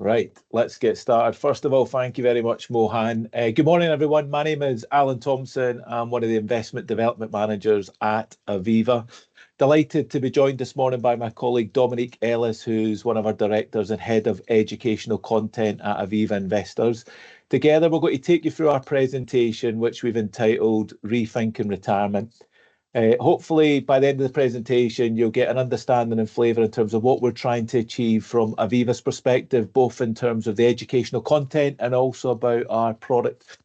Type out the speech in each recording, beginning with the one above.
Right, let's get started. First of all, thank you very much, Mohan. Good morning, everyone. My name is Alan Thompson. I'm one of the investment development managers at Aviva. Delighted to be joined this morning by my colleague Dominique Ellis, who's one of our directors and head of educational content at Aviva Investors. Together, we're going to take you through our presentation, which we've entitled Rethinking Retirement. Hopefully, by the end of the presentation, you'll get an understanding and flavour in terms of what we're trying to achieve from Aviva's perspective, both in terms of the educational content and also about our product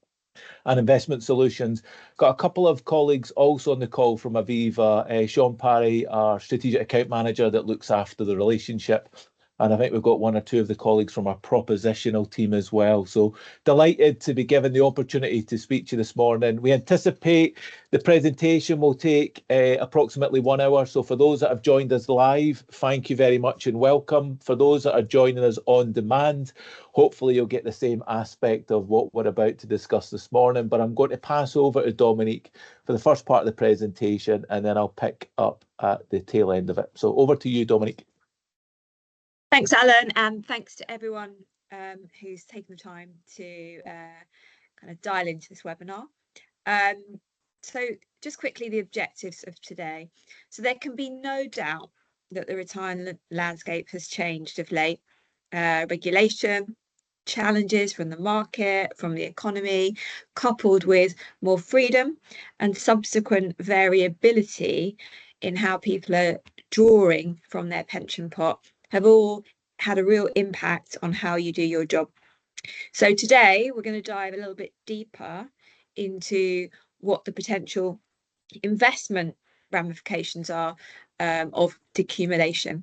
and investment solutions. Got a couple of colleagues also on the call from Aviva. Sean Parry, our strategic account manager that looks after the relationship. And I think we've got one or two of the colleagues from our propositional team as well. So delighted to be given the opportunity to speak to you this morning. We anticipate the presentation will take approximately 1 hour. So for those that have joined us live, thank you very much and welcome. For those that are joining us on demand, hopefully you'll get the same aspect of what we're about to discuss this morning. But I'm going to pass over to Dominique for the first part of the presentation, and then I'll pick up at the tail end of it. So over to you, Dominique. Thanks, Alan, and thanks to everyone who's taken the time to kind of dial into this webinar. So just quickly, the objectives of today. So there can be no doubt that the retirement landscape has changed of late. Regulation, challenges from the market, from the economy, coupled with more freedom and subsequent variability in how people are drawing from their pension pot, have all had a real impact on how you do your job. So today we're going to dive a little bit deeper into what the potential investment ramifications are of decumulation.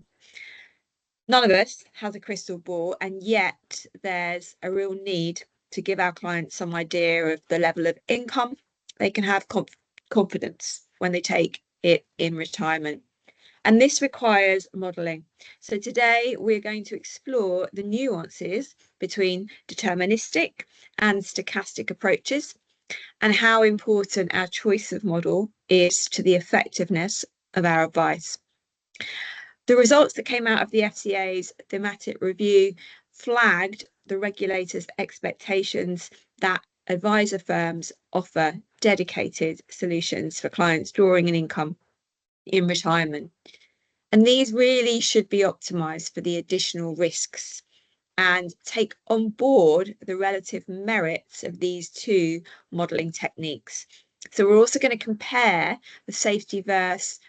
None of us has a crystal ball, and yet there's a real need to give our clients some idea of the level of income they can have confidence when they take it in retirement. And this requires modelling. So today we're going to explore the nuances between deterministic and stochastic approaches and how important our choice of model is to the effectiveness of our advice. The results that came out of the FCA's thematic review flagged the regulator's expectations that advisor firms offer dedicated solutions for clients drawing an income in retirement. And these really should be optimised for the additional risks and take on board the relative merits of these two modelling techniques. So we're also going to compare the safety first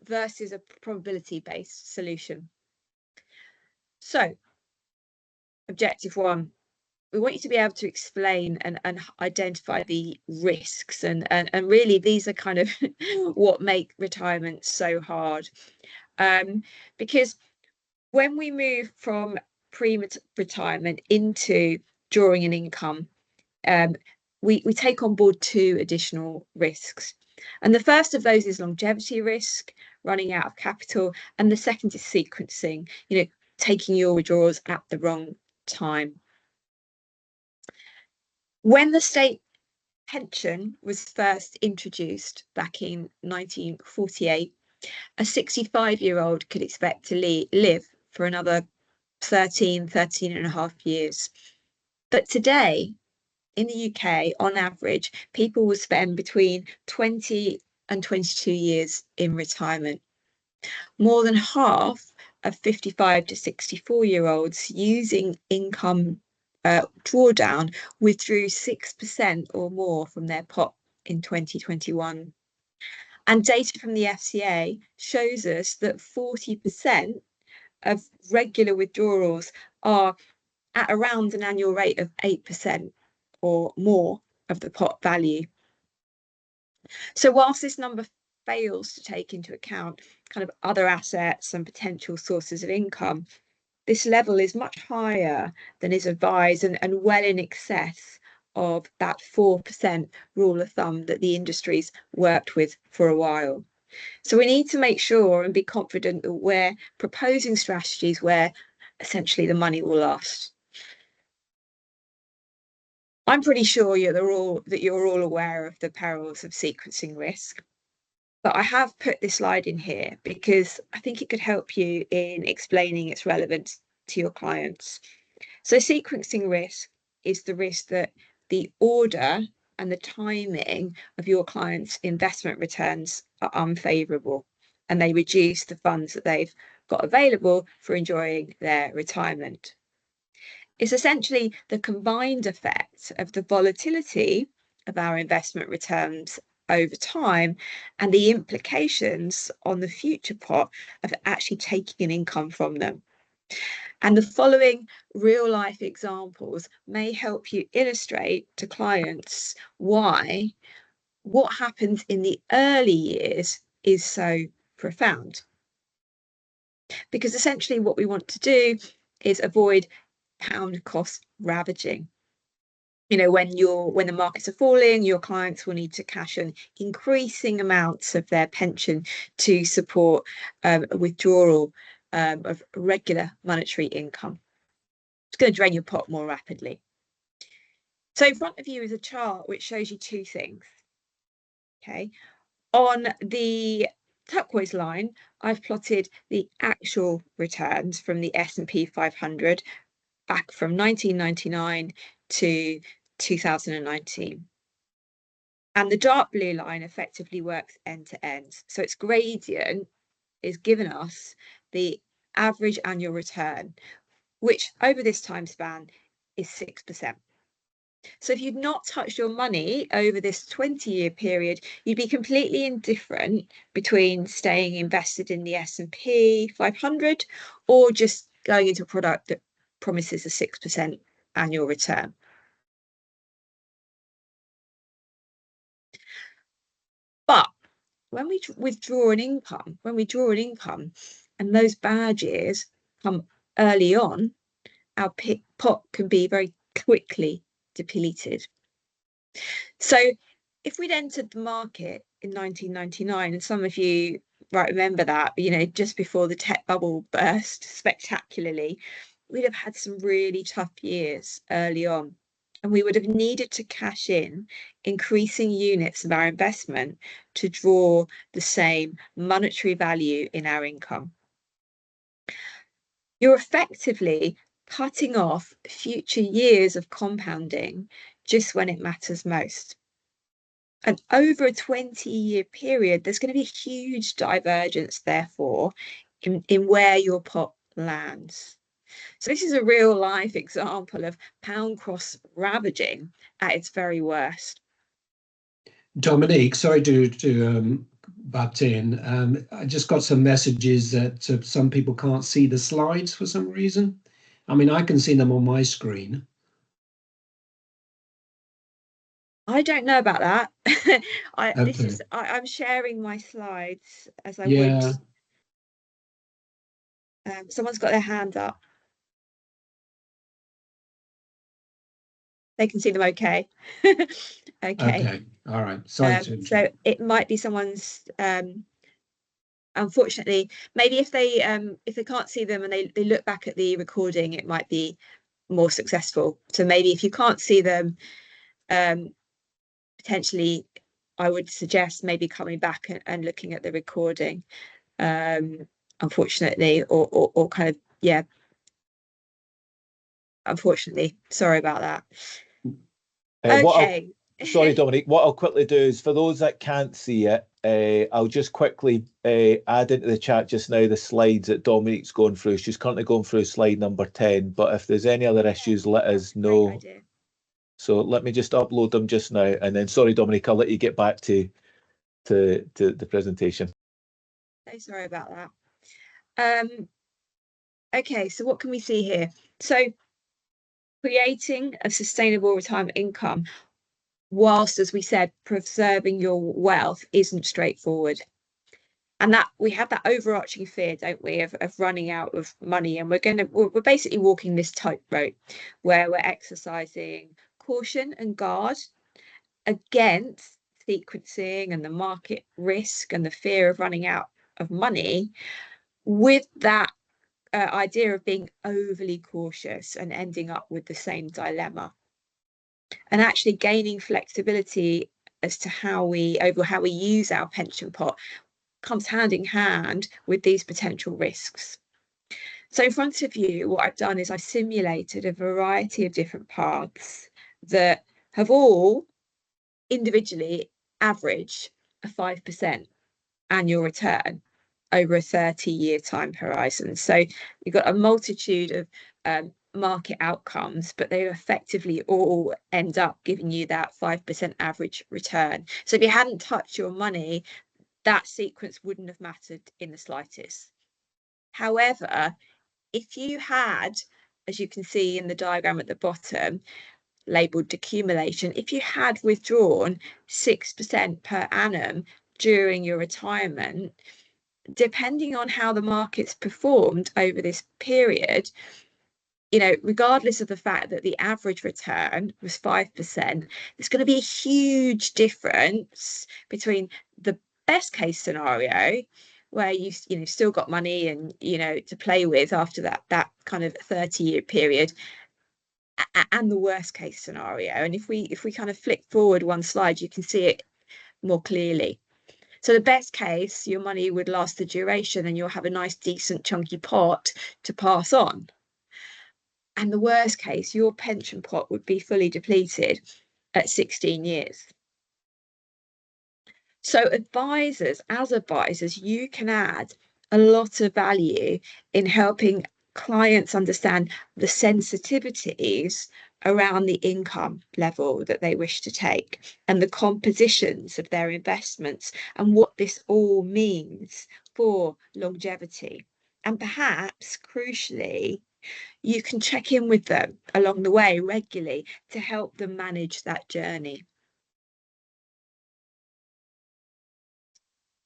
versus a probability-based solution. So, objective 1. We want you to be able to explain and identify the risks, and really these are kind of what make retirement so hard, because when we move from pre-retirement into drawing an income, we take on board 2 additional risks, and the first of those is longevity risk, running out of capital, and the second is sequencing, taking your withdrawals at the wrong time. When the state pension was first introduced back in 1948, a 65-year-old could expect to live for another 13 and a half years. But today, in the UK, on average, people will spend between 20 and 22 years in retirement. More than half of 55 to 64-year-olds using income drawdown withdrew 6% or more from their pot in 2021. And data from the FCA shows us that 40% of regular withdrawals are at around an annual rate of 8% or more of the pot value. So whilst this number fails to take into account kind of other assets and potential sources of income, this level is much higher than is advised and well in excess of that 4% rule of thumb that the industry's worked with for a while. So we need to make sure and be confident that we're proposing strategies where essentially the money will last. I'm pretty sure that you're all aware of the perils of sequencing risk. But I have put this slide in here because I think it could help you in explaining its relevance to your clients. So sequencing risk is the risk that the order and the timing of your clients' investment returns are unfavourable, and they reduce the funds that they've got available for enjoying their retirement. It's essentially the combined effect of the volatility of our investment returns over time and the implications on the future pot of actually taking an income from them. And the following real life examples may help you illustrate to clients why what happens in the early years is so profound. Because essentially what we want to do is avoid pound cost ravaging. You know, when the markets are falling, your clients will need to cash in increasing amounts of their pension to support a withdrawal of regular monetary income. It's going to drain your pot more rapidly. So in front of you is a chart which shows you two things. Okay, on the turquoise line, I've plotted the actual returns from the S&P 500 back from 1999 to 2019. And the dark blue line effectively works end to end. So its gradient is given us the average annual return, which over this time span is 6%. So if you'd not touched your money over this 20-year period, you'd be completely indifferent between staying invested in the S&P 500 or just going into a product that promises a 6% annual return. But when we draw an income and those bad years come early on, our pot can be very quickly depleted. So if we'd entered the market in 1999, and some of you might remember that, you know, just before the tech bubble burst spectacularly, we'd have had some really tough years early on. And we would have needed to cash in increasing units of our investment to draw the same monetary value in our income. You're effectively cutting off future years of compounding just when it matters most. And over a 20-year period, there's going to be a huge divergence, therefore, in where your pot lands. So this is a real life example of pound cross ravaging at its very worst. Dominique, sorry to butt in. I just got some messages that some people can't see the slides for some reason. I mean, I can see them on my screen. I don't know about that. Okay. I'm sharing my slides as I Yeah. would. Someone's got their hand up. They can see them okay. Okay. All right. Sorry to interrupt. So it might be someone's unfortunately, maybe if they can't see them and they look back at the recording, it might be more successful. So maybe if you can't see them, potentially I would suggest maybe coming back and looking at the recording, unfortunately, or kind of, yeah, unfortunately, sorry about that. Okay. Sorry, Dominique, what I'll quickly do is for those that can't see it, I'll just quickly add into the chat just now the slides that Dominique's going through. She's currently going through slide number 10, but if there's any other issues, let us know. So let me just upload them just now, and then sorry, Dominique, I'll let you get back to the presentation. So sorry about that. Okay, so what can we see here? So creating a sustainable retirement income, whilst, as we said, preserving your wealth isn't straightforward. And that we have that overarching fear, don't we, of running out of money. And we're basically walking this tightrope where we're exercising caution and guard against sequencing and the market risk and the fear of running out of money, with that idea of being overly cautious and ending up with the same dilemma, and actually gaining flexibility as to how we use our pension pot comes hand in hand with these potential risks. So in front of you, what I've done is I simulated a variety of different paths that have all individually averaged a 5% annual return over a 30-year time horizon. So you've got a multitude of market outcomes, but they effectively all end up giving you that 5% average return. So if you hadn't touched your money, that sequence wouldn't have mattered in the slightest. However, if you had, as you can see in the diagram at the bottom, labelled decumulation, if you had withdrawn 6% per annum during your retirement, depending on how the markets performed over this period, you know, regardless of the fact that the average return was 5%, there's going to be a huge difference between the best case scenario, where you know still got money and to play with after that kind of 30-year period, and the worst case scenario. And if we kind of flick forward one slide, you can see it more clearly. So the best case, your money would last the duration and you'll have a nice decent chunky pot to pass on. And the worst case, your pension pot would be fully depleted at 16 years. So as advisors, you can add a lot of value in helping clients understand the sensitivities around the income level that they wish to take and the compositions of their investments and what this all means for longevity. And perhaps crucially, you can check in with them along the way regularly to help them manage that journey.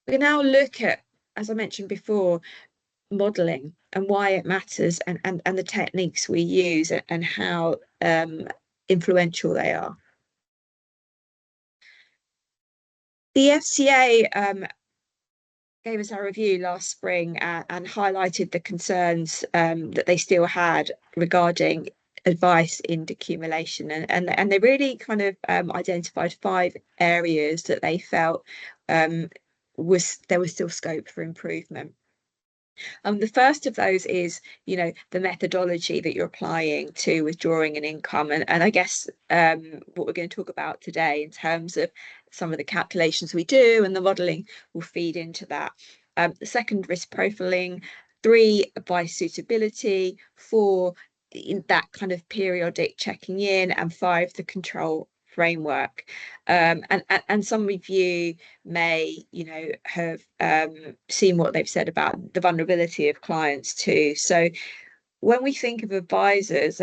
We now look at, as I mentioned before, modelling and why it matters, and the techniques we use and how influential they are. The FCA gave us our review last spring and highlighted the concerns that they still had regarding advice in decumulation, and they really kind of identified 5 areas that they felt there was still scope for improvement. The first of those is, the methodology that you're applying to withdrawing an income, and I guess what we're going to talk about today in terms of some of the calculations we do and the modelling will feed into that. The second, risk profiling. 3, advice suitability. 4, in that kind of periodic checking in, and 5, the control framework. And some of you may have seen what they've said about the vulnerability of clients too. So when we think of advisors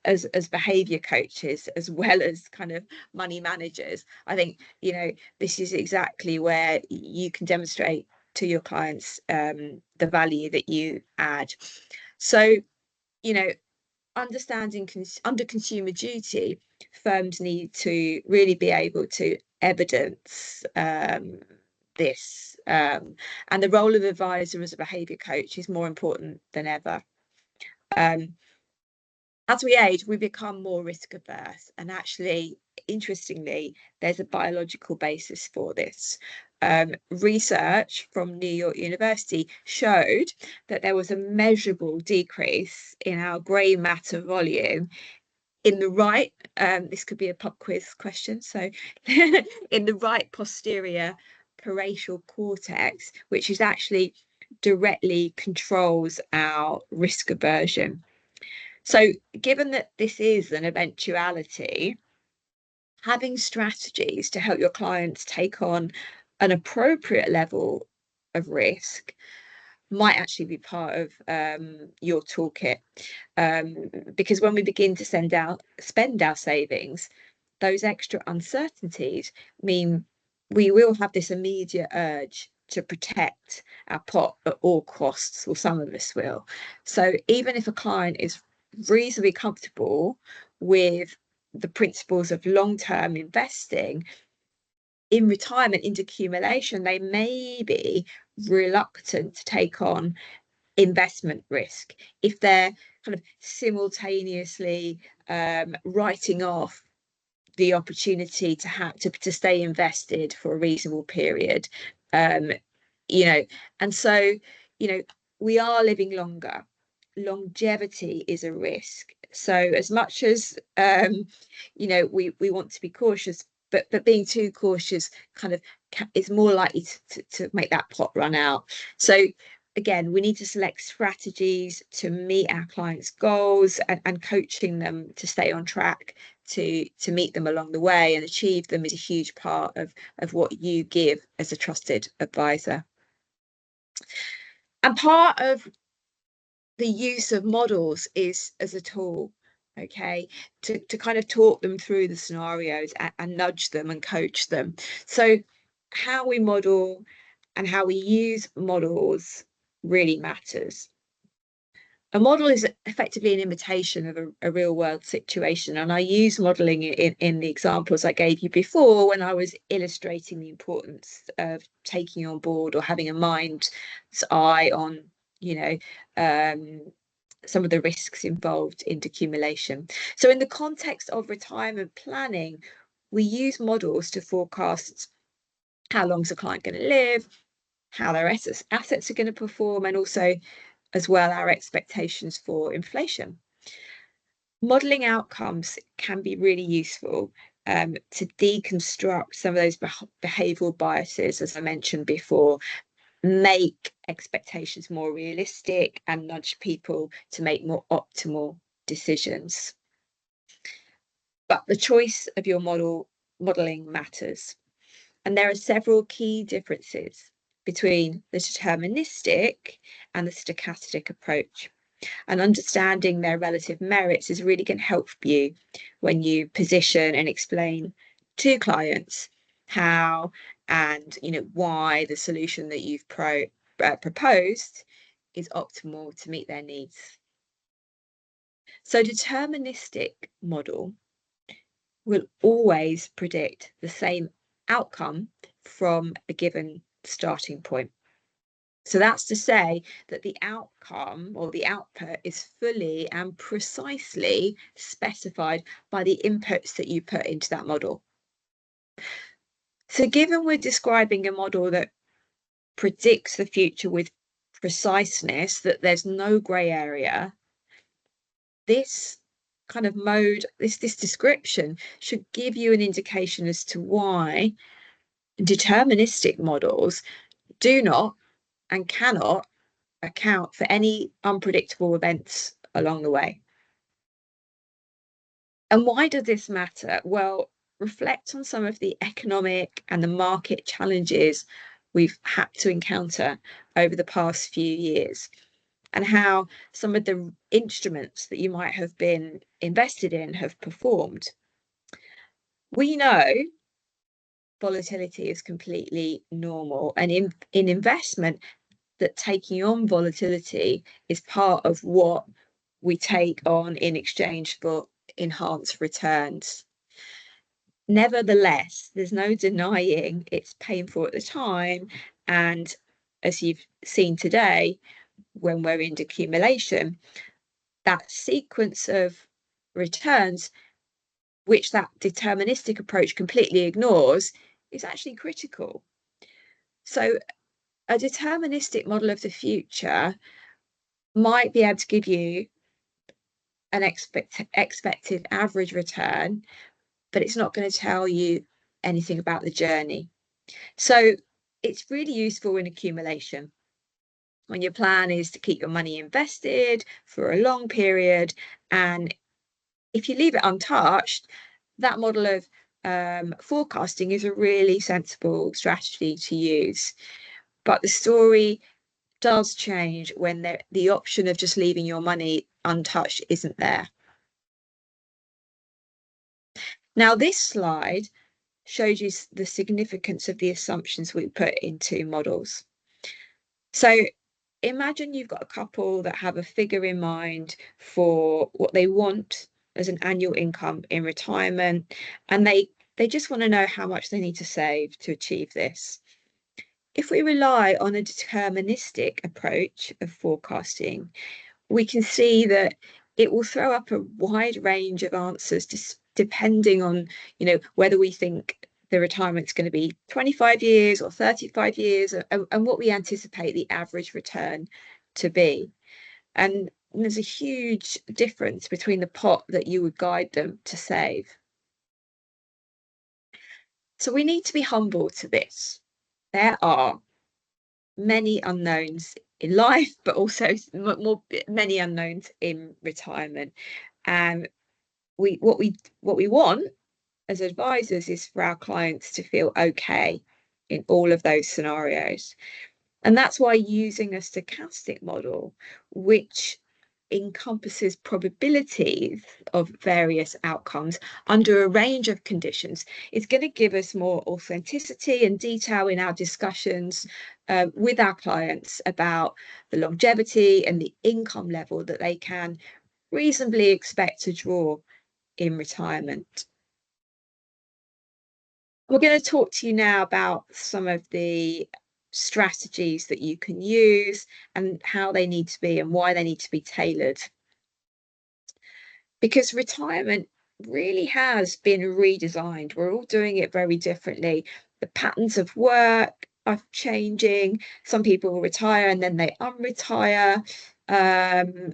as behavior coaches as well as kind of money managers, I think this is exactly where you can demonstrate to your clients the value that you add. So understanding under consumer duty, firms need to really be able to evidence this, and the role of advisor as a behaviour coach is more important than ever. As we age, we become more risk averse, and actually, interestingly, there's a biological basis for this. Research from New York University showed that there was a measurable decrease in our grey matter volume in the right, this could be a pub quiz question, so in the right posterior parietal cortex, which is actually directly controls our risk aversion. So given that this is an eventuality, having strategies to help your clients take on an appropriate level of risk might actually be part of your toolkit, because when we begin to spend our savings, those extra uncertainties mean we will have this immediate urge to protect our pot at all costs, or some of us will. So even if a client is reasonably comfortable with the principles of long-term investing, in retirement, in decumulation, they may be reluctant to take on investment risk if they're kind of simultaneously writing off the opportunity to stay invested for a reasonable period. And so we are living longer. Longevity is a risk. So as much as you know, we want to be cautious, but being too cautious kind of is more likely to make that pot run out. So again, we need to select strategies to meet our clients' goals and coaching them to stay on track to meet them along the way and achieve them is a huge part of what you give as a trusted advisor. And part of the use of models is as a tool, okay, to kind of talk them through the scenarios and nudge them and coach them. So how we model and how we use models really matters. A model is effectively an imitation of a real world situation. And I use modeling in the examples I gave you before when I was illustrating the importance of taking on board or having a mind's eye on, you know, some of the risks involved in decumulation. So in the context of retirement planning, we use models to forecast how long is a client going to live, how their assets are going to perform, and also as well our expectations for inflation. Modelling outcomes can be really useful to deconstruct some of those behavioural biases, as I mentioned before, make expectations more realistic and nudge people to make more optimal decisions. But the choice of your modelling matters. And there are several key differences between the deterministic and the stochastic approach. And understanding their relative merits is really going to help you when you position and explain to clients how and why the solution that you've proposed is optimal to meet their needs. So deterministic model will always predict the same outcome from a given starting point. So that's to say that the outcome or the output is fully and precisely specified by the inputs that you put into that model. So given we're describing a model that predicts the future with preciseness, that there's no grey area, this kind of mode, this description should give you an indication as to why deterministic models do not and cannot account for any unpredictable events along the way. And why does this matter? Well, reflect on some of the economic and the market challenges we've had to encounter over the past few years and how some of the instruments that you might have been invested in have performed. We know volatility is completely normal, and in investment, that taking on volatility is part of what we take on in exchange for enhanced returns. Nevertheless, there's no denying it's painful at the time, and as you've seen today, when we're in decumulation, that sequence of returns, which that deterministic approach completely ignores, is actually critical. So a deterministic model of the future might be able to give you an expected average return, but it's not going to tell you anything about the journey. So it's really useful in accumulation when your plan is to keep your money invested for a long period. And if you leave it untouched, that model of forecasting is a really sensible strategy to use. But the story does change when the option of just leaving your money untouched isn't there. Now, this slide shows you the significance of the assumptions we put into models. So imagine you've got a couple that have a figure in mind for what they want as an annual income in retirement, and they just want to know how much they need to save to achieve this. If we rely on a deterministic approach of forecasting, we can see that it will throw up a wide range of answers just depending on, whether we think the retirement's going to be 25 years or 35 years and what we anticipate the average return to be. And there's a huge difference between the pot that you would guide them to save. So we need to be humble to this. There are many unknowns in life, but also many unknowns in retirement. And what we want as advisors is for our clients to feel okay in all of those scenarios. And that's why using a stochastic model, which encompasses probabilities of various outcomes under a range of conditions, is going to give us more authenticity and detail in our discussions with our clients about the longevity and the income level that they can reasonably expect to draw in retirement. We're going to talk to you now about some of the strategies that you can use and how they need to be and why they need to be tailored. Because retirement really has been redesigned. We're all doing it very differently. The patterns of work are changing. Some people will retire and then they unretire.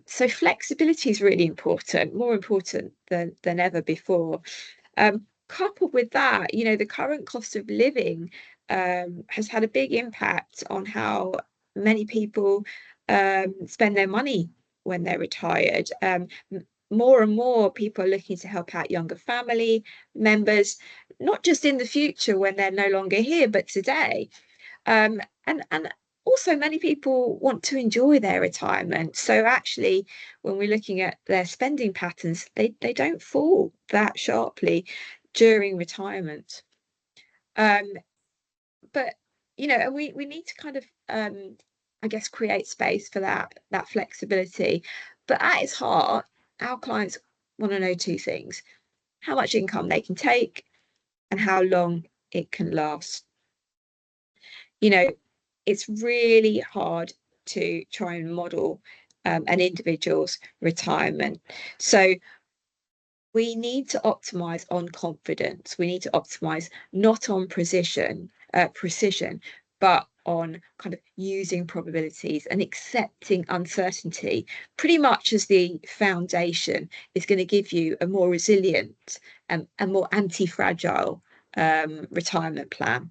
So flexibility is really important, more important than ever before. Coupled with that, the current cost of living has had a big impact on how many people spend their money when they're retired. More and more people are looking to help out younger family members, not just in the future when they're no longer here, but today. And also many people want to enjoy their retirement. So actually, when we're looking at their spending patterns, they don't fall that sharply during retirement. But we need to kind of I guess create space for that flexibility. But at its heart, our clients want to know two things: how much income they can take and how long it can last. It's really hard to try and model an individual's retirement. So we need to optimize on confidence. We need to optimize not on precision, but on kind of using probabilities and accepting uncertainty pretty much as the foundation is going to give you a more resilient and more anti-fragile retirement plan.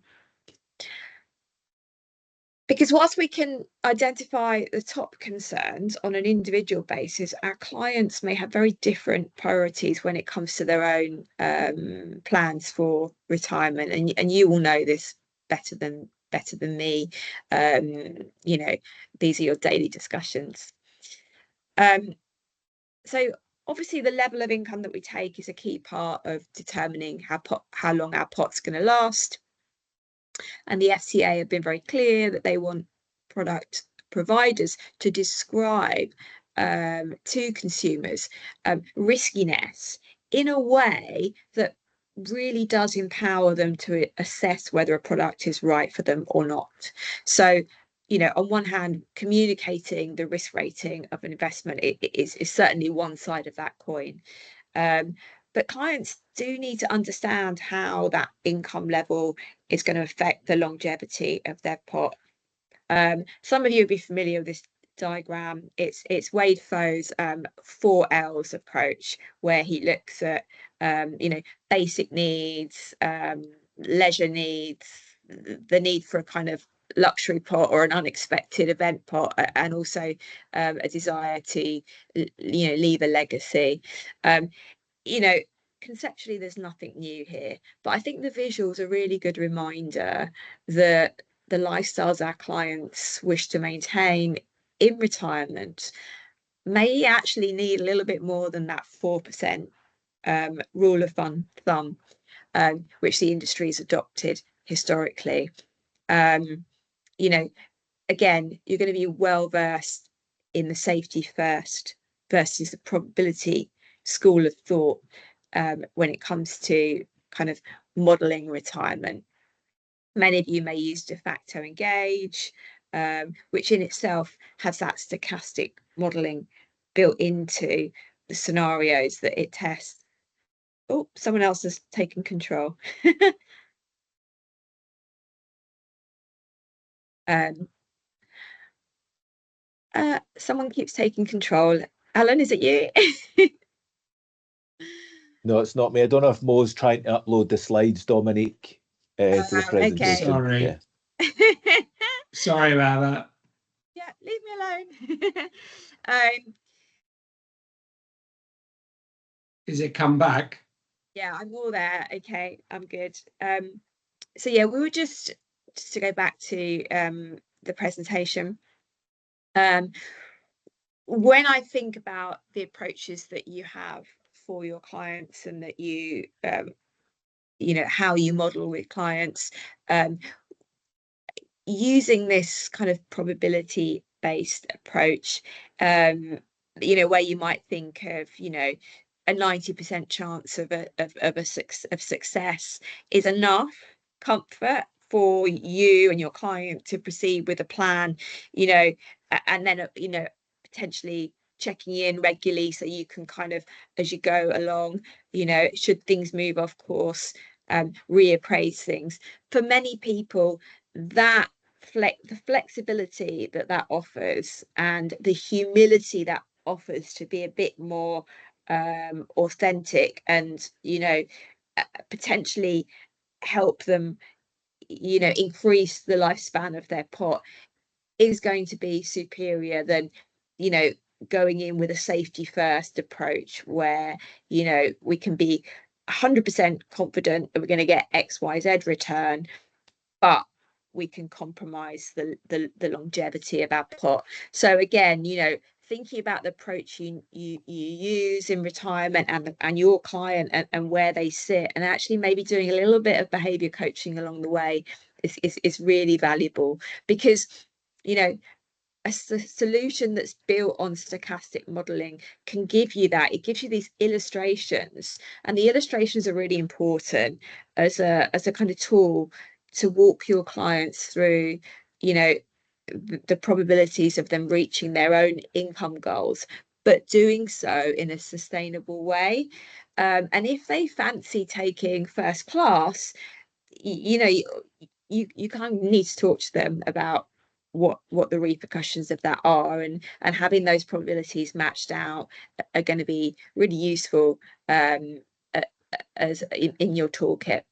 Because whilst we can identify the top concerns on an individual basis, our clients may have very different priorities when it comes to their own plans for retirement. And you will know this better than me. These are your daily discussions. So obviously the level of income that we take is a key part of determining how long our pot's going to last. And the FCA have been very clear that they want product providers to describe to consumers riskiness in a way that really does empower them to assess whether a product is right for them or not. So, on one hand, communicating the risk rating of an investment is certainly one side of that coin. But clients do need to understand how that income level is going to affect the longevity of their pot. Some of you will be familiar with this diagram. It's Wade Foe's 4 L's approach, where he looks at basic needs, leisure needs, the need for a kind of luxury pot or an unexpected event pot, and also a desire to leave a legacy. Conceptually there's nothing new here, but I think the visuals are a really good reminder that the lifestyles our clients wish to maintain in retirement may actually need a little bit more than that 4% rule of thumb, which the industry has adopted historically. Again, you're going to be well versed in the safety first versus the probability school of thought when it comes to kind of modeling retirement. Many of you may use de facto engage, which in itself has that stochastic modeling built into the scenarios that it tests. Oh, someone else has taken control. Someone keeps taking control. Alan, is it you? No, it's not me. I don't know if Mo's trying to upload the slides, Dominique, to the presentation. Sorry. Yeah. Sorry about that. Yeah, leave me alone. Is it come back? Yeah, I'm all there. Okay, I'm good. So yeah, we were just to go back to the presentation. When I think about the approaches that you have for your clients and that you know, how you model with clients, using this kind of probability based approach, you know, where you might think of, you know, a 90% chance of success is enough comfort for you and your client to proceed with a plan, you know, and then, you know, potentially checking in regularly so you can kind of, as you go along, you know, should things move off course, reappraise things. For many people, that the flexibility that offers and the humility that offers to be a bit more authentic and, you know, potentially help them, you know, increase the lifespan of their pot is going to be superior than, you know, going in with a safety first approach where, you know, we can be 100% confident that we're going to get XYZ return, but we can compromise the longevity of our pot. So again, you know, thinking about the approach you use in retirement and your client and where they sit, and actually maybe doing a little bit of behavior coaching along the way is really valuable, because, you know, a solution that's built on stochastic modeling can give you that. It gives you these illustrations, and the illustrations are really important as a kind of tool to walk your clients through, you know, the probabilities of them reaching their own income goals, but doing so in a sustainable way. And if they fancy taking first class, you know, you kind of need to talk to them about what the repercussions of that are, and having those probabilities matched out are going to be really useful as in your toolkit.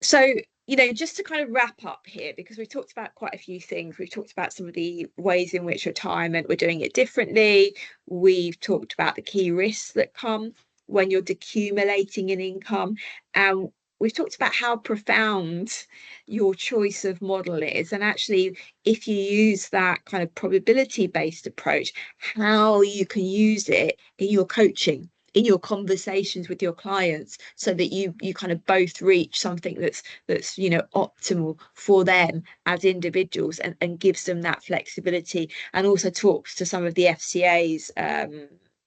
So, you know, just to kind of wrap up here, because we've talked about quite a few things. We've talked about some of the ways in which retirement, we're doing it differently. We've talked about the key risks that come when you're decumulating an income. And we've talked about how profound your choice of model is. And actually, if you use that kind of probability-based approach, how you can use it in your coaching, in your conversations with your clients, so that you kind of both reach something that's you know, optimal for them as individuals, and gives them that flexibility, and also talks to some of the FCA's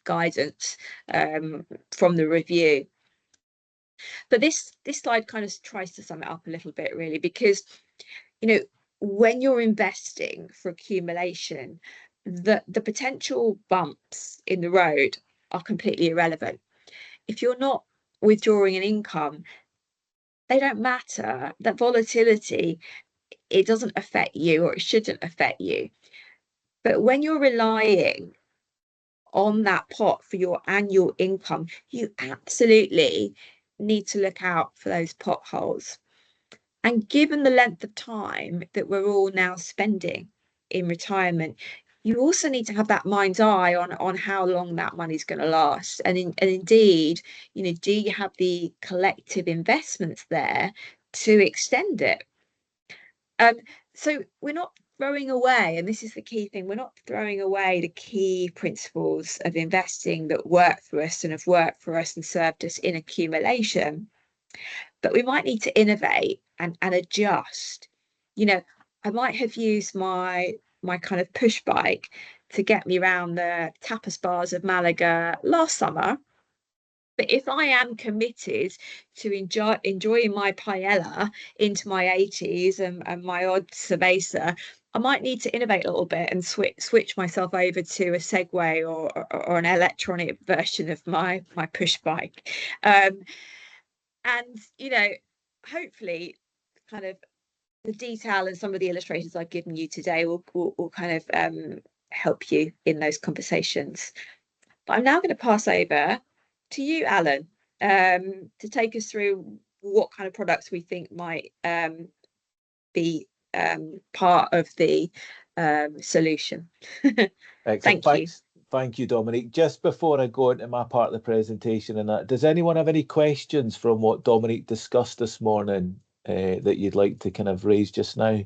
guidance from the review. But this slide kind of tries to sum it up a little bit, really, because, you know, when you're investing for accumulation, the potential bumps in the road are completely irrelevant. If you're not withdrawing an income, they don't matter. That volatility, it doesn't affect you, or it shouldn't affect you. But when you're relying on that pot for your annual income, you absolutely need to look out for those potholes. And given the length of time that we're all now spending in retirement, you also need to have that mind's eye on how long that money's going to last. And indeed, you know, do you have the collective investments there to extend it? So we're not throwing away, and this is the key thing, we're not throwing away the key principles of investing that work for us and have worked for us and served us in accumulation. But we might need to innovate and adjust. You know, I might have used my kind of push bike to get me around the tapas bars of Malaga last summer. But if I am committed to enjoying my paella into my 80s and my odd cerveza, I might need to innovate a little bit and switch myself over to a Segway or an electronic version of my push bike. And, you know, hopefully kind of the detail and some of the illustrations I've given you today will kind of help you in those conversations. But I'm now going to pass over to you, Alan, to take us through what kind of products we think might be part of the solution. Excellent. Thank you. Thank you, Dominique. Just before I go into my part of the presentation and that, does anyone have any questions from what Dominique discussed this morning that you'd like to kind of raise just now?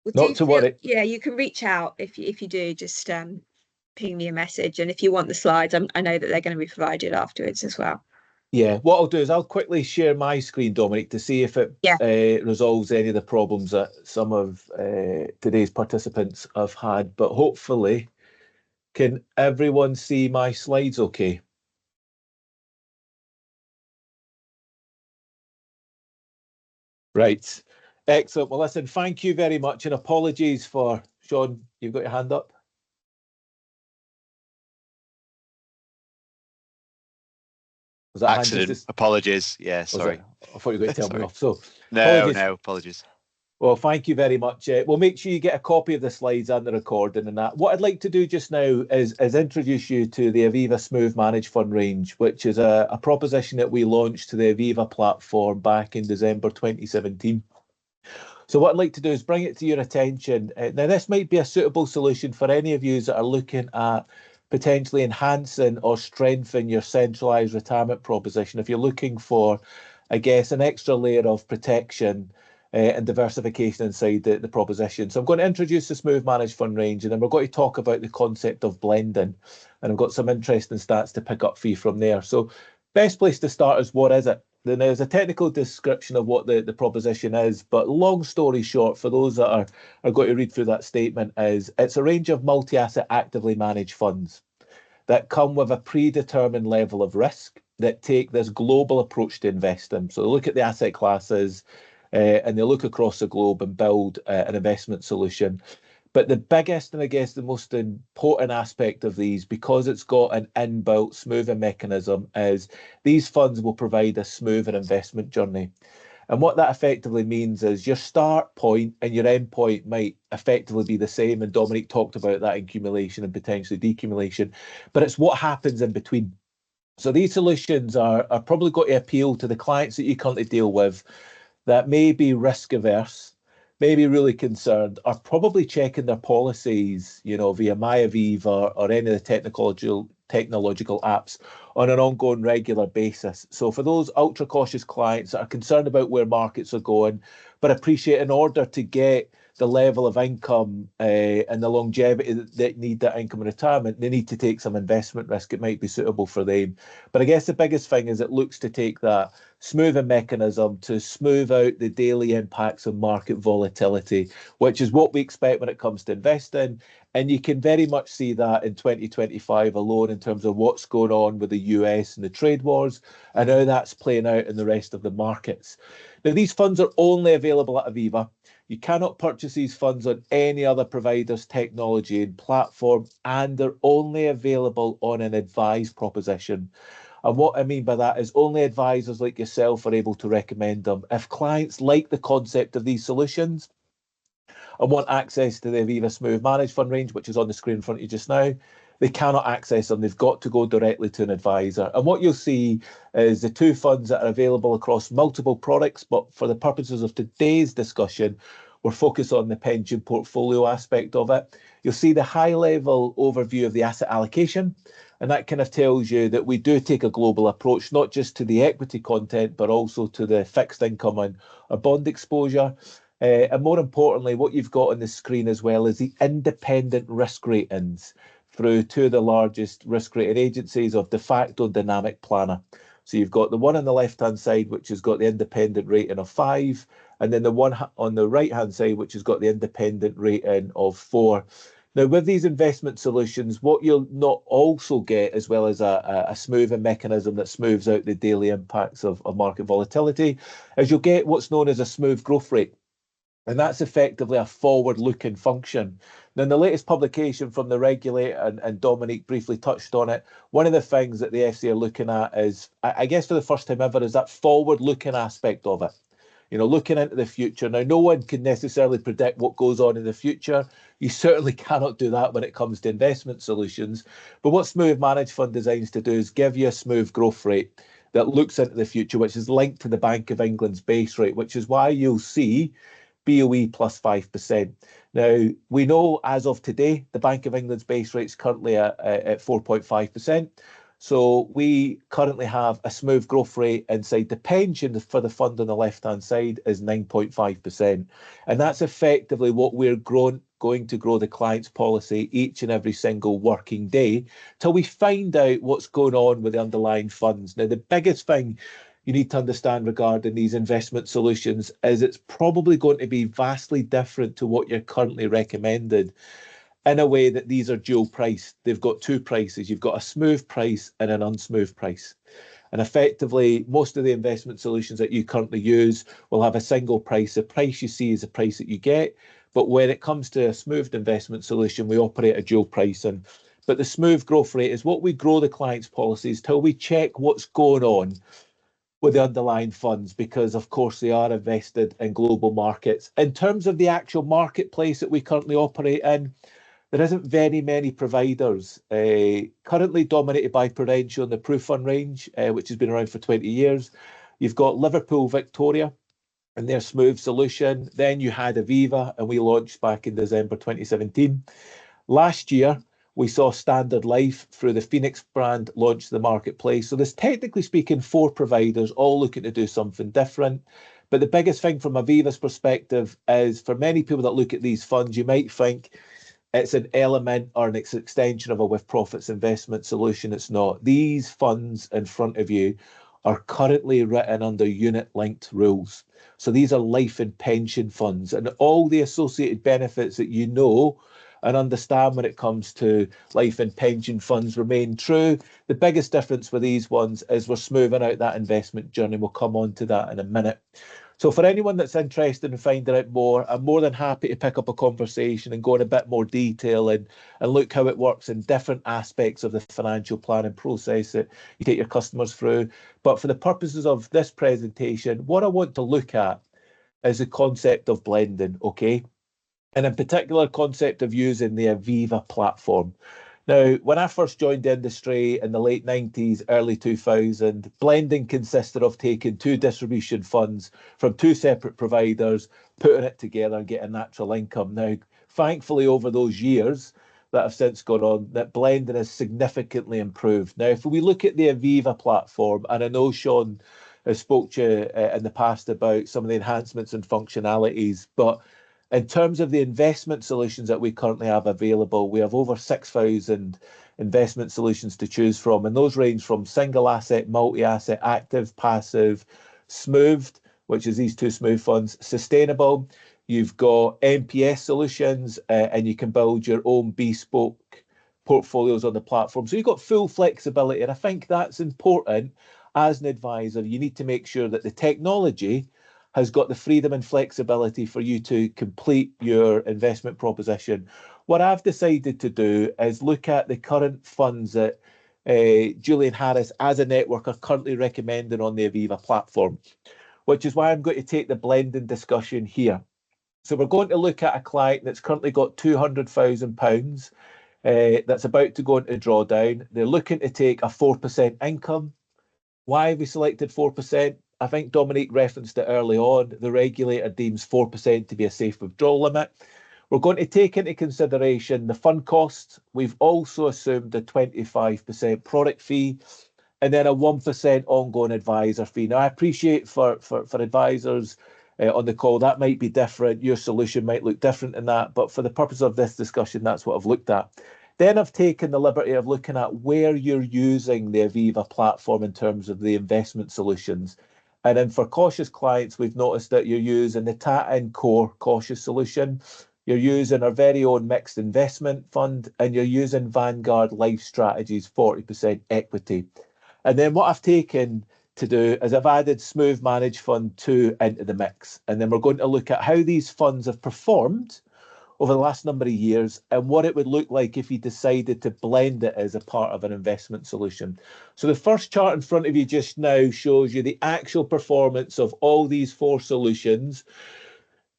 Well, Not to worry. Yeah, you can reach out if you do, just ping me a message. And if you want the slides, I know that they're going to be provided afterwards as well. Yeah, what I'll do is I'll quickly share my screen, Dominic, to see if it resolves any of the problems that some of today's participants have had. But hopefully, can everyone see my slides okay? Right. Excellent. Well, listen, thank you very much. And apologies for, Sean, you've got your hand up. Was that accident? Apologies. Yeah, sorry. I thought you were going to tell me off. So no, apologies. Well, thank you very much. We'll make sure you get a copy of the slides and the recording and that. What I'd like to do just now is introduce you to the Aviva Smooth Managed Fund range, which is a proposition that we launched to the Aviva platform back in December 2017. So what I'd like to do is bring it to your attention. Now, this might be a suitable solution for any of you that are looking at potentially enhancing or strengthening your centralised retirement proposition. If you're looking for, I guess, an extra layer of protection and diversification inside the proposition. So I'm going to introduce the Smooth Managed Fund range, and then we're going to talk about the concept of blending. And I've got some interesting stats to pick up for you from there. So best place to start is, what is it? Then there's a technical description of what the proposition is, but long story short, for those that are going to read through that statement, is it's a range of multi-asset actively managed funds that come with a predetermined level of risk that take this global approach to investing. So they look at the asset classes and they look across the globe and build an investment solution. But the biggest and I guess the most important aspect of these, because it's got an inbuilt smoothing mechanism, is these funds will provide a smoother investment journey. And what that effectively means is your start point and your end point might effectively be the same. And Dominic talked about that accumulation and potentially decumulation, but it's what happens in between. So these solutions are probably going to appeal to the clients that you currently deal with that may be risk averse, may be really concerned, are probably checking their policies, via MyAviva or any of the technological apps on an ongoing regular basis. So for those ultra cautious clients that are concerned about where markets are going, but appreciate in order to get the level of income and the longevity that they need that income in retirement, they need to take some investment risk. It might be suitable for them. But I guess the biggest thing is it looks to take that smoothing mechanism to smooth out the daily impacts of market volatility, which is what we expect when it comes to investing. And you can very much see that in 2025 alone in terms of what's going on with the US and the trade wars and how that's playing out in the rest of the markets. Now, these funds are only available at Aviva. You cannot purchase these funds on any other provider's technology and platform, and they're only available on an advised proposition. And what I mean by that is only advisors like yourself are able to recommend them. If clients like the concept of these solutions and want access to the Aviva Smooth Managed Fund range, which is on the screen in front of you just now, they cannot access them. They've got to go directly to an advisor. And what you'll see is the two funds that are available across multiple products, but for the purposes of today's discussion, we're focused on the pension portfolio aspect of it. You'll see the high-level overview of the asset allocation, and that kind of tells you that we do take a global approach, not just to the equity content, but also to the fixed income and or bond exposure. And more importantly, what you've got on the screen as well is the independent risk ratings through two of the largest risk rating agencies of de facto Dynamic Planner. So you've got the one on the left-hand side, which has got the independent rating of 5, and then the one on the right-hand side, which has got the independent rating of 4. Now, with these investment solutions, what you'll not also get, as well as a smoothing mechanism that smooths out the daily impacts of market volatility, is you'll get what's known as a smooth growth rate. And that's effectively a forward-looking function. Now, in the latest publication from the regulator, and Dominique briefly touched on it, one of the things that the FCA are looking at is, I guess for the first time ever, is that forward-looking aspect of it. You know, looking into the future. Now, no one can necessarily predict what goes on in the future. You certainly cannot do that when it comes to investment solutions. But what Smooth Managed Fund designs to do is give you a smooth growth rate that looks into the future, which is linked to the Bank of England's base rate, which is why you'll see BOE plus 5%. Now, we know as of today, the Bank of England's base rate is currently at 4.5%. So we currently have a smooth growth rate inside the pension for the fund on the left-hand side is 9.5%. And that's effectively what we're going to grow the client's policy each and every single working day till we find out what's going on with the underlying funds. Now, the biggest thing you need to understand regarding these investment solutions is it's probably going to be vastly different to what you're currently recommended, in a way that these are dual priced. They've got two prices. You've got a smooth price and an unsmooth price. And effectively, most of the investment solutions that you currently use will have a single price. The price you see is the price that you get. But when it comes to a smoothed investment solution, we operate a dual pricing. But the smooth growth rate is what we grow the client's policies till we check what's going on with the underlying funds, because of course they are invested in global markets. In terms of the actual marketplace that we currently operate in, there isn't very many providers, currently dominated by Prudential and the PruFund range, which has been around for 20 years. You've got Liverpool Victoria and their smooth solution. Then you had Aviva, and we launched back in December 2017. Last year, we saw Standard Life through the Phoenix brand launch the marketplace. So there's, technically speaking, 4 providers all looking to do something different. But the biggest thing from Aviva's perspective is, for many people that look at these funds, you might think it's an element or an extension of a with profits investment solution. It's not. These funds in front of you are currently written under unit-linked rules. So these are life and pension funds, and all the associated benefits that you know and understand when it comes to life and pension funds remain true. The biggest difference with these ones is we're smoothing out that investment journey. We'll come on to that in a minute. So for anyone that's interested in finding out more, I'm more than happy to pick up a conversation and go in a bit more detail and look how it works in different aspects of the financial planning process that you take your customers through. But for the purposes of this presentation, what I want to look at is the concept of blending, okay? And in particular, concept of using the Aviva platform. Now, when I first joined the industry in the late 90s, early 2000, blending consisted of taking 2 distribution funds from 2 separate providers, putting it together and getting natural income. Now, thankfully, over those years that have since gone on, that blending has significantly improved. Now, if we look at the Aviva platform, and I know Sean has spoke to you in the past about some of the enhancements and functionalities, but in terms of the investment solutions that we currently have available, we have over 6,000 investment solutions to choose from, and those range from single asset, multi-asset, active, passive, smoothed, which is these 2 smooth funds, sustainable. You've got MPS solutions, and you can build your own bespoke portfolios on the platform. So you've got full flexibility, and I think that's important as an advisor. You need to make sure that the technology has got the freedom and flexibility for you to complete your investment proposition. What I've decided to do is look at the current funds that Julian Harris as a network are currently recommending on the Aviva platform, which is why I'm going to take the blending discussion here. So we're going to look at a client that's currently got £200,000 that's about to go into drawdown. They're looking to take a 4% income. Why have we selected 4%? I think Dominique referenced it early on. The regulator deems 4% to be a safe withdrawal limit. We're going to take into consideration the fund costs. We've also assumed a 25% product fee and then a 1% ongoing advisor fee. Now, I appreciate for advisors on the call, that might be different. Your solution might look different in that. But for the purpose of this discussion, that's what I've looked at. Then I've taken the liberty of looking at where you're using the Aviva platform in terms of the investment solutions. And then for cautious clients, we've noticed that you're using the TAT-IN Core cautious solution. You're using our very own mixed investment fund, and you're using Vanguard Life Strategies 40% equity. And then what I've taken to do is I've added Smooth Managed Fund 2 into the mix. And then we're going to look at how these funds have performed over the last number of years and what it would look like if you decided to blend it as a part of an investment solution. So the first chart in front of you just now shows you the actual performance of all these 4 solutions,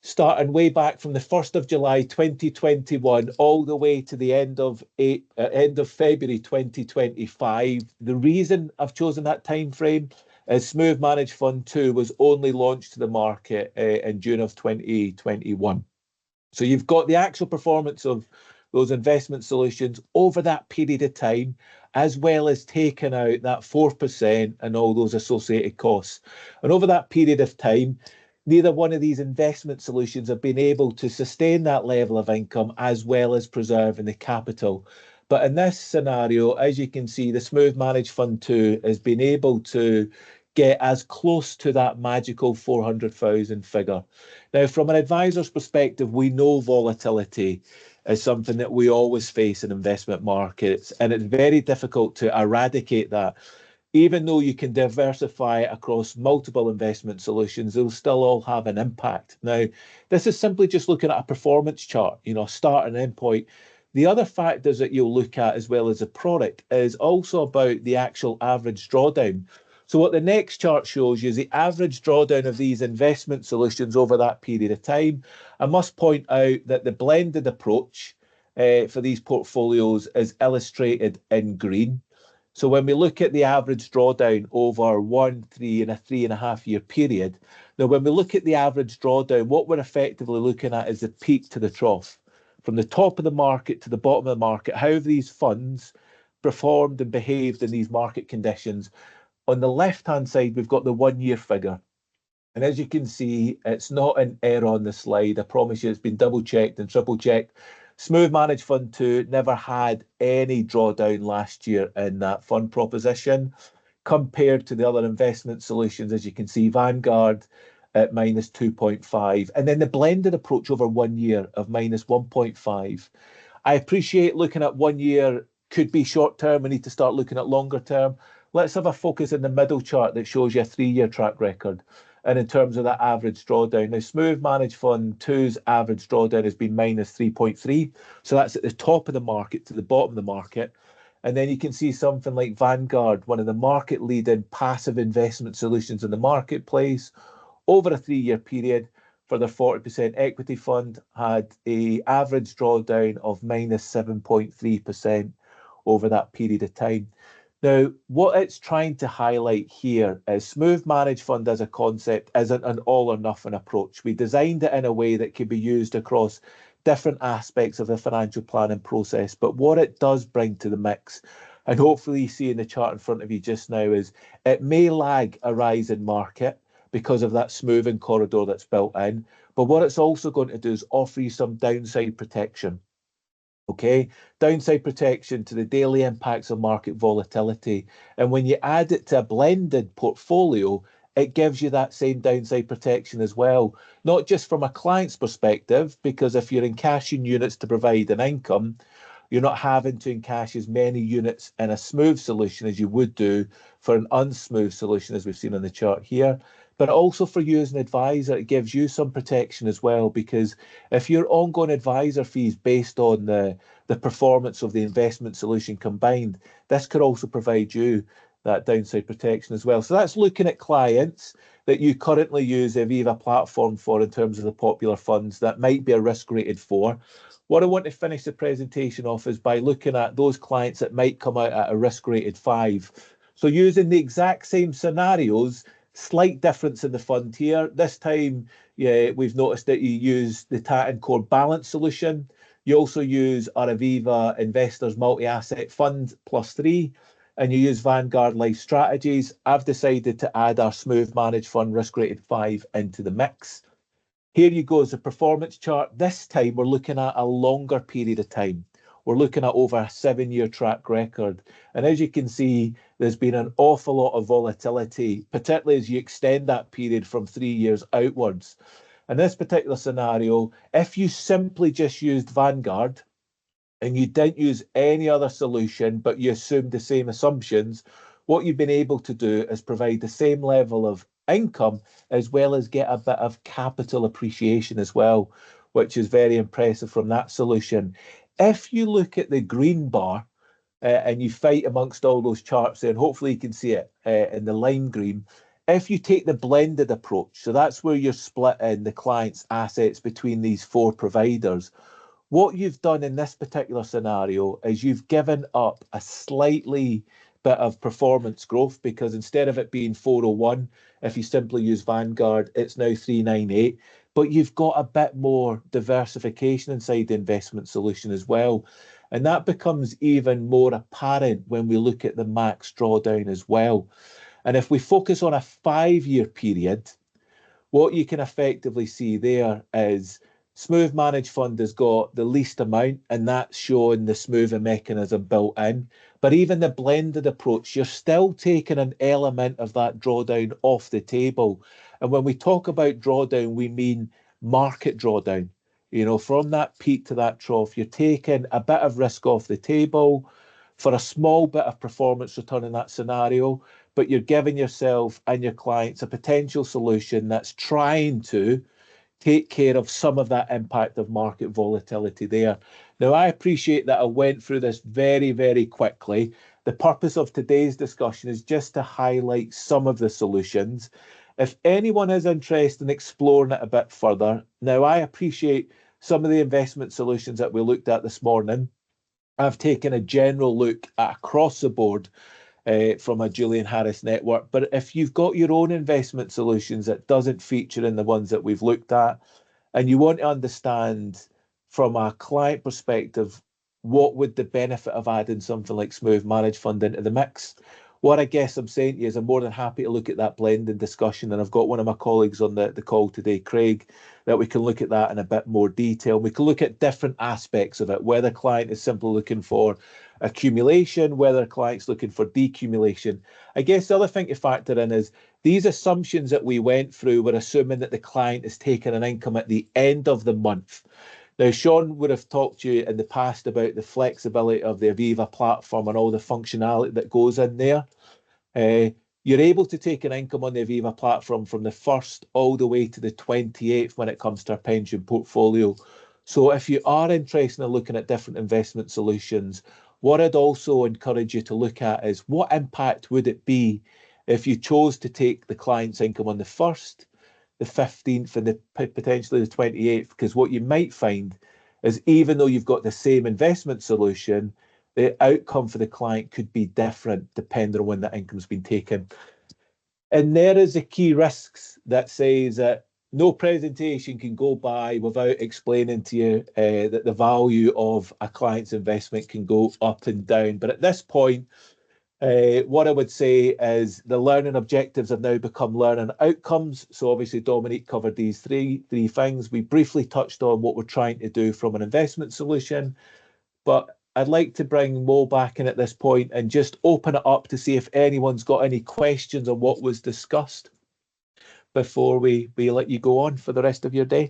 starting way back from the 1st of July 2021 all the way to the end of February 2025. The reason I've chosen that time frame is Smooth Managed Fund 2 was only launched to the market in June of 2021. So you've got the actual performance of those investment solutions over that period of time, as well as taking out that 4% and all those associated costs. And over that period of time, neither one of these investment solutions have been able to sustain that level of income as well as preserving the capital. But in this scenario, as you can see, the Smooth Managed Fund 2 has been able to get as close to that magical 400,000 figure. Now, from an advisor's perspective, we know volatility is something that we always face in investment markets, and it's very difficult to eradicate that. Even though you can diversify across multiple investment solutions, they'll still all have an impact. Now, this is simply just looking at a performance chart, start and end point. The other factors that you'll look at as well as a product is also about the actual average drawdown. So what the next chart shows you is the average drawdown of these investment solutions over that period of time. I must point out that the blended approach for these portfolios is illustrated in green. So when we look at the average drawdown over 1, 3 and a 3.5 year period, now when we look at the average drawdown, what we're effectively looking at is the peak to the trough. From the top of the market to the bottom of the market, how have these funds performed and behaved in these market conditions? On the left-hand side, we've got the 1 year figure. And as you can see, it's not an error on the slide. I promise you it's been double checked and triple checked. Smooth Managed Fund 2 never had any drawdown last year in that fund proposition compared to the other investment solutions. As you can see, Vanguard at minus 2.5, and then the blended approach over 1 year of minus 1.5. I appreciate looking at 1 year could be short term. We need to start looking at longer term. Let's have a focus in the middle chart that shows you a 3-year track record. And in terms of that average drawdown, now Smooth Managed Fund 2's average drawdown has been minus 3.3. So that's at the top of the market to the bottom of the market. And then you can see something like Vanguard, one of the market leading passive investment solutions in the marketplace, over a 3-year period for their 40% equity fund, had an average drawdown of minus 7.3% over that period of time. Now, what it's trying to highlight here is Smooth Managed Fund as a concept isn't an all or nothing approach. We designed it in a way that can be used across different aspects of the financial planning process. But what it does bring to the mix, and hopefully you see in the chart in front of you just now, is it may lag a rise in market because of that smoothing corridor that's built in. But what it's also going to do is offer you some downside protection. Okay, downside protection to the daily impacts of market volatility. And when you add it to a blended portfolio, it gives you that same downside protection as well. Not just from a client's perspective, because if you're encashing units to provide an income, you're not having to encash as many units in a smooth solution as you would do for an unsmooth solution, as we've seen on the chart here. But also for you as an advisor, it gives you some protection as well, because if your ongoing advisor fees based on the performance of the investment solution combined, this could also provide you that downside protection as well. So that's looking at clients that you currently use the Aviva platform for in terms of the popular funds that might be a risk rated 4. What I want to finish the presentation off is by looking at those clients that might come out at a risk rated 5. So using the exact same scenarios, slight difference in the fund here. This time, we've noticed that you use the Tatton Core Balance solution. You also use our Aviva Investors Multi-Asset Fund +3, and you use Vanguard Life Strategies. I've decided to add our Smooth Managed Fund Risk Rated 5 into the mix. Here you go as a performance chart. This time we're looking at a longer period of time. We're looking at over a 7-year track record. And as you can see, there's been an awful lot of volatility, particularly as you extend that period from 3 years outwards. In this particular scenario, if you simply just used Vanguard and you didn't use any other solution, but you assumed the same assumptions, what you've been able to do is provide the same level of income as well as get a bit of capital appreciation as well, which is very impressive from that solution. If you look at the green bar, and you fight amongst all those charts there, and hopefully you can see it in the lime green. If you take the blended approach, so that's where you're splitting the client's assets between these 4 providers, what you've done in this particular scenario is you've given up a slightly bit of performance growth, because instead of it being 401, if you simply use Vanguard, it's now 398. But you've got a bit more diversification inside the investment solution as well. And that becomes even more apparent when we look at the max drawdown as well. And if we focus on a 5-year period, what you can effectively see there is Smooth Managed Fund has got the least amount, and that's showing the smoother mechanism built in. But even the blended approach, you're still taking an element of that drawdown off the table. And when we talk about drawdown, we mean market drawdown. You know, from that peak to that trough, you're taking a bit of risk off the table for a small bit of performance return in that scenario, but you're giving yourself and your clients a potential solution that's trying to take care of some of that impact of market volatility there. Now, I appreciate that I went through this very, very quickly. The purpose of today's discussion is just to highlight some of the solutions. If anyone is interested in exploring it a bit further, now I appreciate some of the investment solutions that we looked at this morning. I've taken a general look at across the board from a Julian Harris network. But if you've got your own investment solutions that doesn't feature in the ones that we've looked at, and you want to understand from a client perspective, what would the benefit of adding something like Smooth Managed Fund into the mix? What I guess I'm saying to you is I'm more than happy to look at that blending discussion. And I've got one of my colleagues on the call today, Craig, that we can look at that in a bit more detail. We can look at different aspects of it, whether client is simply looking for accumulation, whether client's looking for decumulation. I guess the other thing to factor in is these assumptions that we went through were assuming that the client is taking an income at the end of the month. Now, Sean would have talked to you in the past about the flexibility of the Aviva platform and all the functionality that goes in there. You're able to take an income on the Aviva platform from the 1st all the way to the 28th when it comes to our pension portfolio. So if you are interested in looking at different investment solutions, what I'd also encourage you to look at is what impact would it be if you chose to take the client's income on the 1st, the 15th and potentially the 28th, because what you might find is even though you've got the same investment solution, the outcome for the client could be different depending on when that income's been taken. And there is a key risks that says that no presentation can go by without explaining to you that the value of a client's investment can go up and down. But at this point, what I would say is the learning objectives have now become learning outcomes. So obviously Dominique covered these three things. We briefly touched on what we're trying to do from an investment solution, but I'd like to bring Mo back in at this point and just open it up to see if anyone's got any questions on what was discussed before we let you go on for the rest of your day.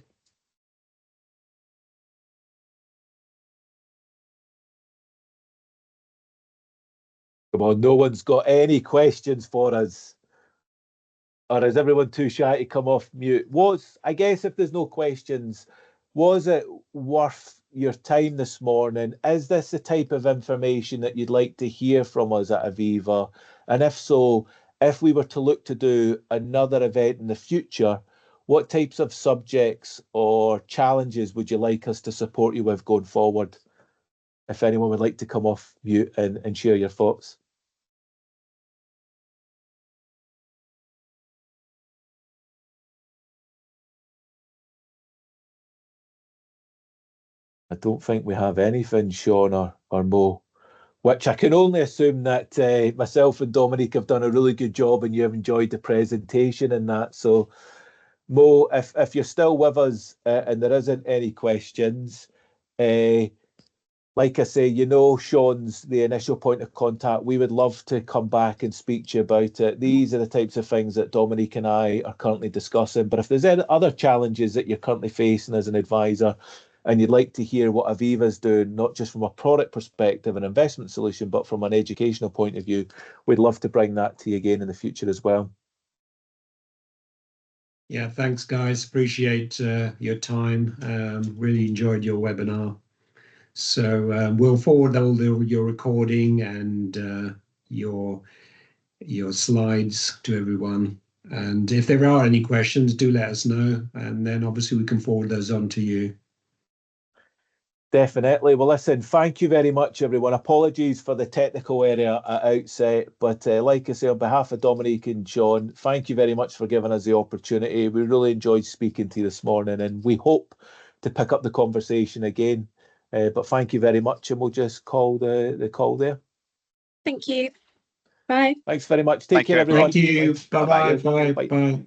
Come on, no one's got any questions for us. Or is everyone too shy to come off mute? I guess if there's no questions, was it worth your time this morning? Is this the type of information that you'd like to hear from us at Aviva? And if so, if we were to look to do another event in the future, what types of subjects or challenges would you like us to support you with going forward? If anyone would like to come off mute and share your thoughts. I don't think we have anything, Sean or Mo, which I can only assume that myself and Dominique have done a really good job and you have enjoyed the presentation and that. So, Mo, if you're still with us and there isn't any questions, like I say, you know, Sean's the initial point of contact. We would love to come back and speak to you about it. These are the types of things that Dominique and I are currently discussing. But if there's any other challenges that you're currently facing as an advisor, and you'd like to hear what Aviva's doing, not just from a product perspective and investment solution, but from an educational point of view, we'd love to bring that to you again in the future as well. Yeah, thanks, guys. Appreciate your time. Really enjoyed your webinar. So we'll forward all your recording and your slides to everyone. And if there are any questions, do let us know. And then obviously we can forward those on to you. Definitely. Well, listen, thank you very much, everyone. Apologies for the technical area at outset, but like I say, on behalf of Dominique and John, thank you very much for giving us the opportunity. We really enjoyed speaking to you this morning, and we hope to pick up the conversation again. But thank you very much, and we'll just call the call there. Thank you. Bye. Thanks very much. Take care, everyone. Thank you. Bye-bye. Bye.